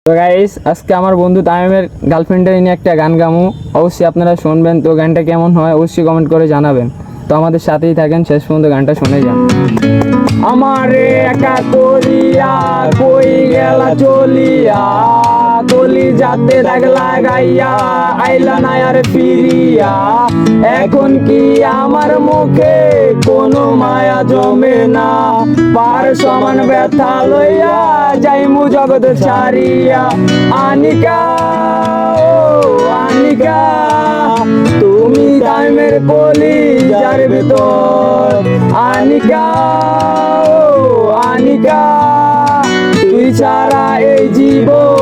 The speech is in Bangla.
তো গাইস, আজকে আমার বন্ধু তামিমের গার্লফ্রেন্ডের নিয়ে একটা গান গামু। অবশ্যই আপনারা শুনবেন। তো গানটা কেমন হয় অবশ্যই কমেন্ট করে জানাবেন। তো আমাদের সাথেই থাকেন, শেষ পর্যন্ত গানটা শুনে যান। আমারে একা করিয়া কই গেলা চলিয়া, কলি যাতে দাগ লাগাইয়া আইলা না আর ফিরিয়া। এখন কি আমার মুখে কোনো মায়া জমে না, পার সমান ব্যথা লইয়া যাইমু জগৎ ছাড়িয়া। আনিকা ও আনিকা, তুমি তাইমের কলি যার ভেতর। আনিকা ও আনিকা, তুই ছাড়া এই জীবন